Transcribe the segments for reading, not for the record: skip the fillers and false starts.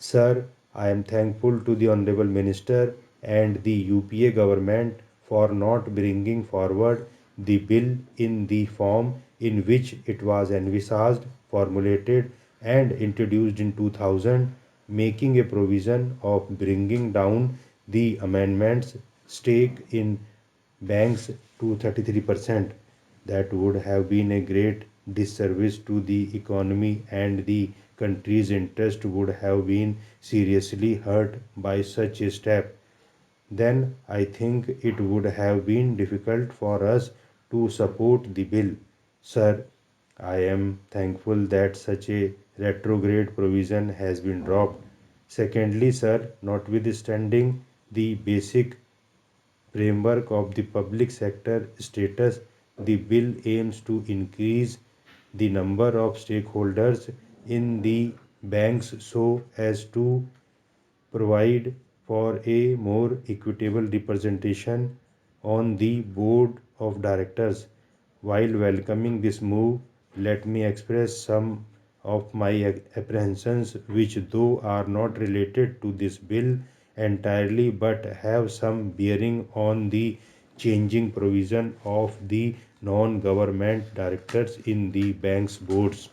Sir, I am thankful to the Honorable Minister and the UPA government for not bringing forward the bill in the form in which it was envisaged, formulated, and introduced in 2000, making a provision of bringing down the amendment's stake in banks to 33%. That would have been a great disservice to the economy, and the country's interest would have been seriously hurt by such a step. Then I think it would have been difficult for us to support the bill. Sir, I am thankful that such a retrograde provision has been dropped. Secondly, sir, notwithstanding the basic framework of the public sector status, the bill aims to increase the number of stakeholders in the banks so as to provide for a more equitable representation on the board of directors. While welcoming this move, let me express some of my apprehensions, which though are not related to this bill entirely but have some bearing on the changing provision of the non-government directors in the bank's boards.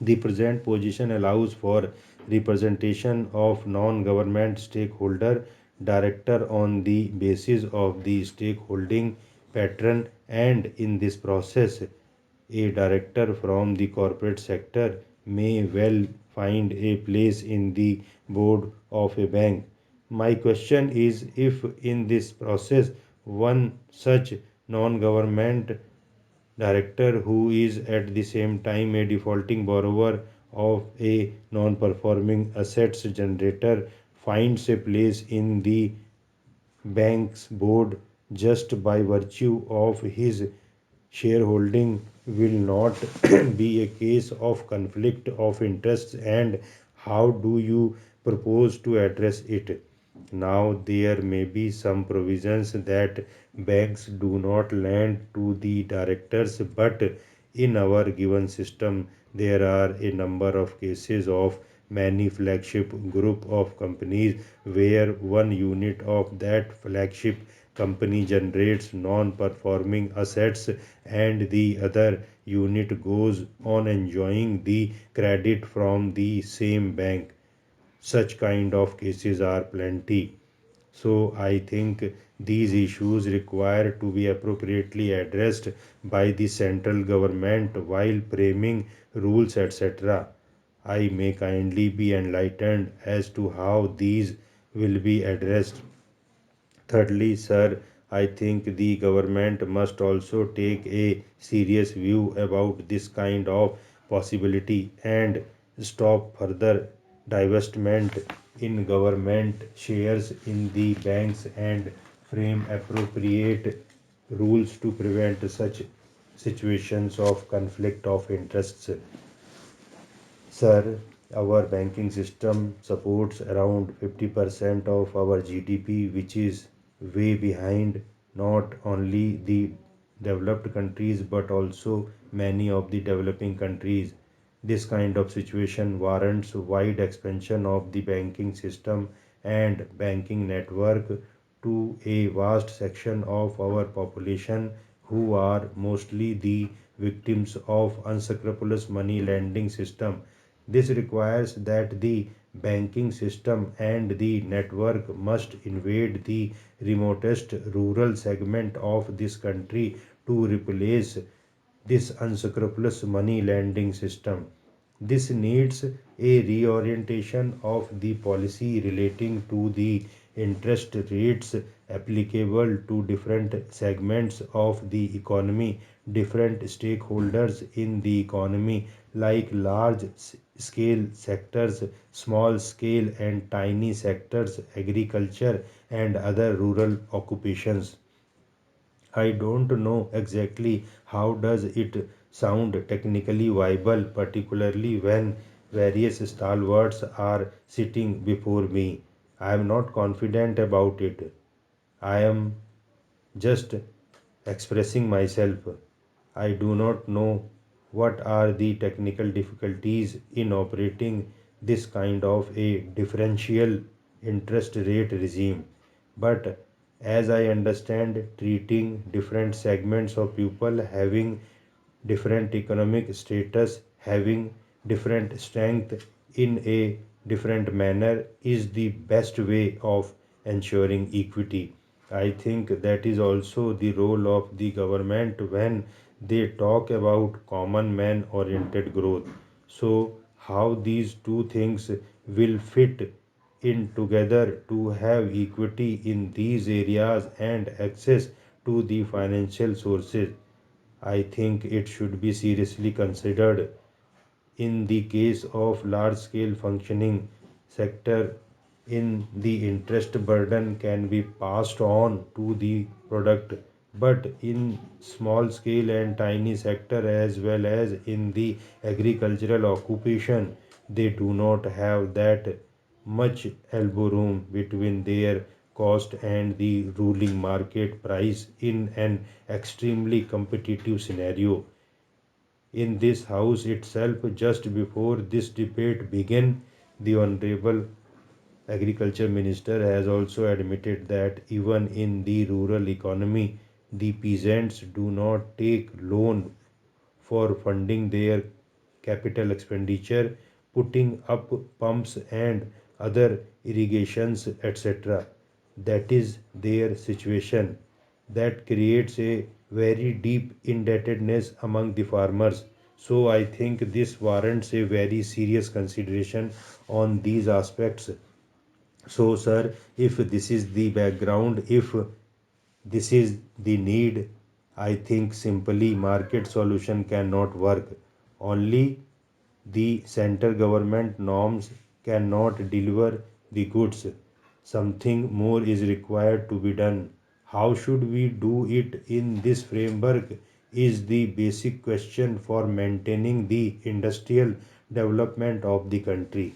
The present position allows for representation of non-government stakeholder director on the basis of the stakeholding pattern, and in this process a director from the corporate sector may well find a place in the board of a bank. My question is, if in this process one such non-government director who is at the same time a defaulting borrower of a non-performing assets generator finds a place in the bank's board just by virtue of his shareholding, will not be a case of conflict of interests, and how do you propose to address it? Now, there may be some provisions that banks do not lend to the directors, but in our given system, there are a number of cases of many flagship group of companies where one unit of that flagship company generates non-performing assets and the other unit goes on enjoying the credit from the same bank. Such kind of cases are plenty. So I think these issues require to be appropriately addressed by the central government while framing rules, etc. I may kindly be enlightened as to how these will be addressed. Thirdly, sir, I think the government must also take a serious view about this kind of possibility and stop further divestment in government shares in the banks and frame appropriate rules to prevent such situations of conflict of interests. Sir, our banking system supports around 50% of our GDP, which is way behind not only the developed countries but also many of the developing countries. This kind of situation warrants wide expansion of the banking system and banking network to a vast section of our population who are mostly the victims of unscrupulous money lending system. This requires that the banking system and the network must invade the remotest rural segment of this country to replace this unscrupulous money lending system. This needs a reorientation of the policy relating to the interest rates applicable to different segments of the economy, different stakeholders in the economy, like large scale sectors, small scale and tiny sectors, agriculture, and other rural occupations. I don't know exactly how does it sound technically viable, particularly when various stalwarts are sitting before me. I am not confident about it. I am just expressing myself. I do not know what are the technical difficulties in operating this kind of a differential interest rate regime. But as I understand, treating different segments of people having different economic status, having different strength in a different manner is the best way of ensuring equity. I think that is also the role of the government when they talk about common man oriented growth. So, how these two things will fit in together to have equity in these areas and access to the financial sources, I think it should be seriously considered. In the case of large scale functioning sector, in the interest burden can be passed on to the product, but in small scale and tiny sector as well as in the agricultural occupation, they do not have that much elbow room between their cost and the ruling market price in an extremely competitive scenario. In this house itself, just before this debate began, the Honorable Agriculture Minister has also admitted that even in the rural economy, the peasants do not take loan for funding their capital expenditure, putting up pumps and other irrigations, etc. That is their situation. That creates a very deep indebtedness among the farmers. So I think this warrants a very serious consideration on these aspects. So, sir, if this is the background, if this is the need, I think simply market solution cannot work. Only the center government norms cannot deliver the goods. Something more is required to be done. How should we do it in this framework is the basic question for maintaining the industrial development of the country.